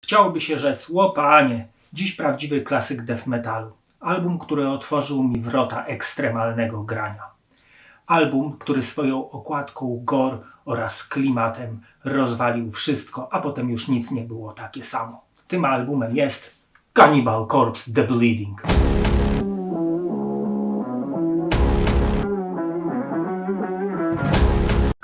Chciałoby się rzec, łopanie, dziś prawdziwy klasyk death metalu. Album, który otworzył mi wrota ekstremalnego grania. Album, który swoją okładką, gore oraz klimatem rozwalił wszystko, a potem już nic nie było takie samo. Tym albumem jest Cannibal Corpse The Bleeding.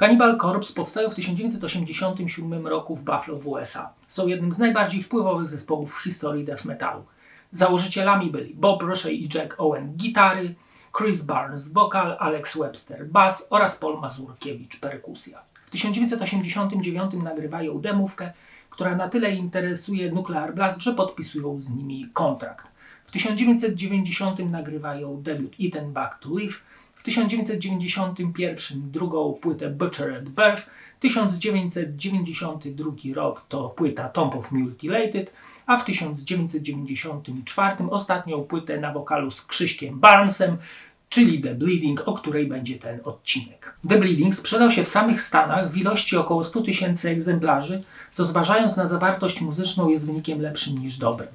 Cannibal Corpse powstają w 1987 roku w Buffalo w USA. Są jednym z najbardziej wpływowych zespołów w historii death metalu. Założycielami byli Bob Rochet i Jack Owen gitary, Chris Barnes wokal, Alex Webster bass oraz Paul Mazurkiewicz perkusja. W 1989 nagrywają demówkę, która na tyle interesuje Nuclear Blast, że podpisują z nimi kontrakt. W 1990 nagrywają debiut Eaten Back to Live, w 1991 drugą płytę Butchered Birth, 1992 rok to płyta Tomb of Mutilated, a w 1994 ostatnią płytę na wokalu z Krzyśkiem Barnesem, czyli The Bleeding, o której będzie ten odcinek. The Bleeding sprzedał się w samych Stanach w ilości około 100 000 egzemplarzy, co zważając na zawartość muzyczną jest wynikiem lepszym niż dobrym.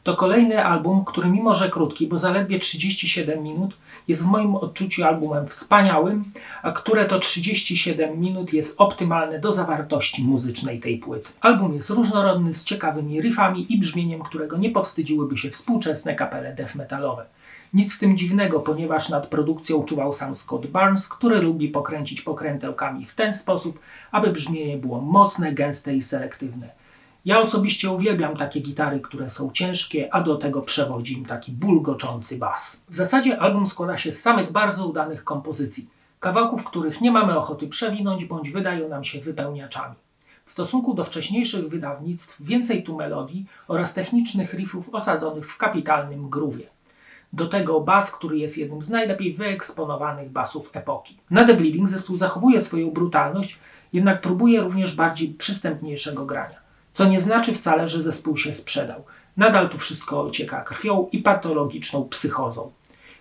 To kolejny album, który mimo że krótki, bo zaledwie 37 minut, jest w moim odczuciu albumem wspaniałym, a które to 37 minut jest optymalne do zawartości muzycznej tej płyty. Album jest różnorodny, z ciekawymi riffami i brzmieniem, którego nie powstydziłyby się współczesne kapele death metalowe. Nic w tym dziwnego, ponieważ nad produkcją czuwał sam Scott Barnes, który lubi pokręcić pokrętełkami w ten sposób, aby brzmienie było mocne, gęste i selektywne. Ja osobiście uwielbiam takie gitary, które są ciężkie, a do tego przewodzi im taki bulgoczący bas. W zasadzie album składa się z samych bardzo udanych kompozycji, kawałków, których nie mamy ochoty przewinąć bądź wydają nam się wypełniaczami. W stosunku do wcześniejszych wydawnictw więcej tu melodii oraz technicznych riffów osadzonych w kapitalnym groove'ie. Do tego bas, który jest jednym z najlepiej wyeksponowanych basów epoki. Na The Bleeding zespół zachowuje swoją brutalność, jednak próbuje również bardziej przystępniejszego grania. Co nie znaczy wcale, że zespół się sprzedał. Nadal tu wszystko ocieka krwią i patologiczną psychozą.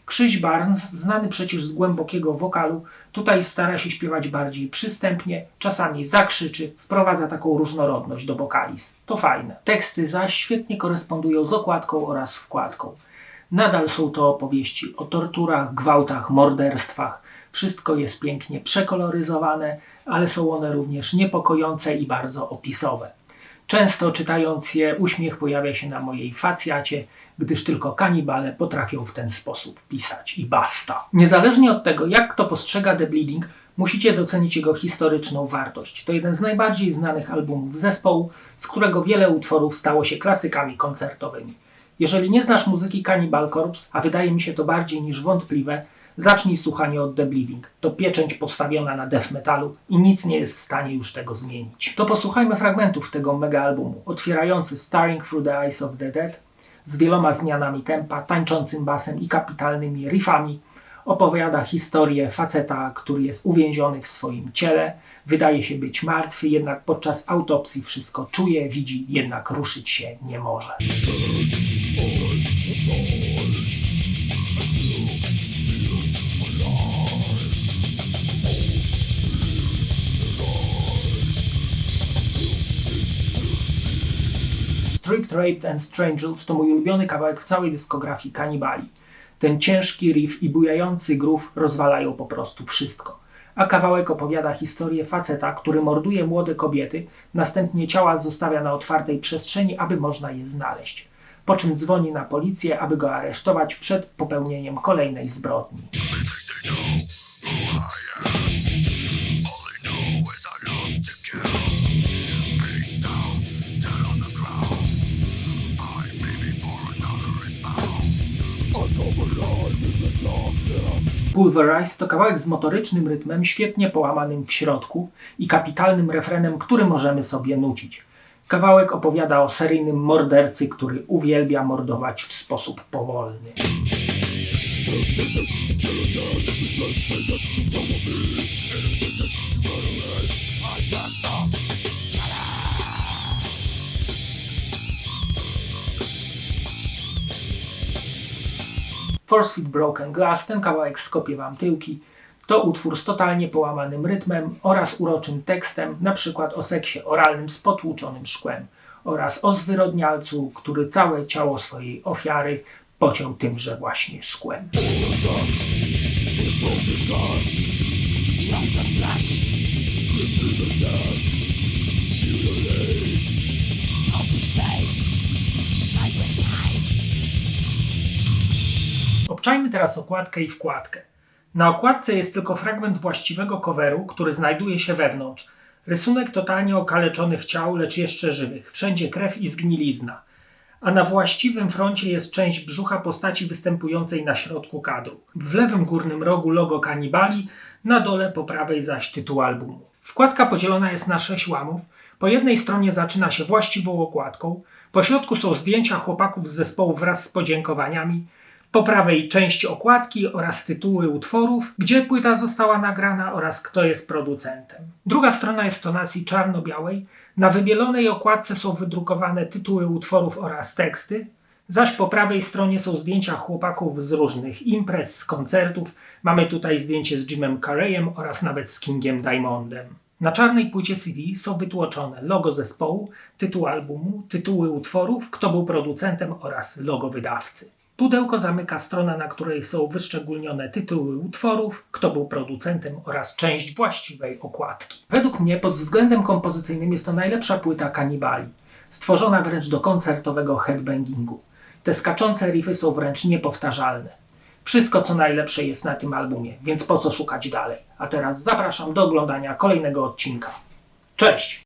Krzyś Barnes, znany przecież z głębokiego wokalu, tutaj stara się śpiewać bardziej przystępnie, czasami zakrzyczy, wprowadza taką różnorodność do wokaliz. To fajne. Teksty zaś świetnie korespondują z okładką oraz wkładką. Nadal są to opowieści o torturach, gwałtach, morderstwach. Wszystko jest pięknie przekoloryzowane, ale są one również niepokojące i bardzo opisowe. Często czytając je, uśmiech pojawia się na mojej facjacie, gdyż tylko kanibale potrafią w ten sposób pisać i basta. Niezależnie od tego, jak kto postrzega The Bleeding, musicie docenić jego historyczną wartość. To jeden z najbardziej znanych albumów zespołu, z którego wiele utworów stało się klasykami koncertowymi. Jeżeli nie znasz muzyki Cannibal Corpse, a wydaje mi się to bardziej niż wątpliwe, zacznij słuchanie od The Bleeding. To pieczęć postawiona na death metalu i nic nie jest w stanie już tego zmienić. To posłuchajmy fragmentów tego mega albumu, otwierający Staring Through the Eyes of the Dead, z wieloma zmianami tempa, tańczącym basem i kapitalnymi riffami, opowiada historię faceta, który jest uwięziony w swoim ciele, wydaje się być martwy, jednak podczas autopsji wszystko czuje, widzi, jednak ruszyć się nie może. Stripped, Raped and Strangled to mój ulubiony kawałek w całej dyskografii Kanibali. Ten ciężki riff i bujający groove rozwalają po prostu wszystko. A kawałek opowiada historię faceta, który morduje młode kobiety, następnie ciała zostawia na otwartej przestrzeni, aby można je znaleźć. Po czym dzwoni na policję, aby go aresztować przed popełnieniem kolejnej zbrodni. Pulverize to kawałek z motorycznym rytmem, świetnie połamanym w środku i kapitalnym refrenem, który możemy sobie nucić. Kawałek opowiada o seryjnym mordercy, który uwielbia mordować w sposób powolny. Force Feed Broken Glass, ten kawałek skopie wam tyłki, to utwór z totalnie połamanym rytmem oraz uroczym tekstem, na przykład o seksie oralnym z potłuczonym szkłem. oraz o zwyrodnialcu, który całe ciało swojej ofiary pociął tymże właśnie szkłem. Obczajmy teraz okładkę i wkładkę. Na okładce jest tylko fragment właściwego coveru, który znajduje się wewnątrz. Rysunek totalnie okaleczonych ciał, lecz jeszcze żywych. Wszędzie krew i zgnilizna. A na właściwym froncie jest część brzucha postaci występującej na środku kadru. W lewym górnym rogu logo Kanibali, na dole po prawej zaś tytuł albumu. Wkładka podzielona jest na 6 łamów. Po jednej stronie zaczyna się właściwą okładką. Po środku są zdjęcia chłopaków z zespołu wraz z podziękowaniami. Po prawej części okładki oraz tytuły utworów, gdzie płyta została nagrana oraz kto jest producentem. Druga strona jest w tonacji czarno-białej. Na wybielonej okładce są wydrukowane tytuły utworów oraz teksty, zaś po prawej stronie są zdjęcia chłopaków z różnych imprez, z koncertów. Mamy tutaj zdjęcie z Jimem Carreyem oraz nawet z Kingiem Diamondem. Na czarnej płycie CD są wytłoczone logo zespołu, tytuł albumu, tytuły utworów, kto był producentem oraz logo wydawcy. Pudełko zamyka strona, na której są wyszczególnione tytuły utworów, kto był producentem oraz część właściwej okładki. Według mnie pod względem kompozycyjnym jest to najlepsza płyta Kanibali, stworzona wręcz do koncertowego headbangingu. Te skaczące riffy są wręcz niepowtarzalne. Wszystko co najlepsze jest na tym albumie, więc po co szukać dalej. A teraz zapraszam do oglądania kolejnego odcinka. Cześć!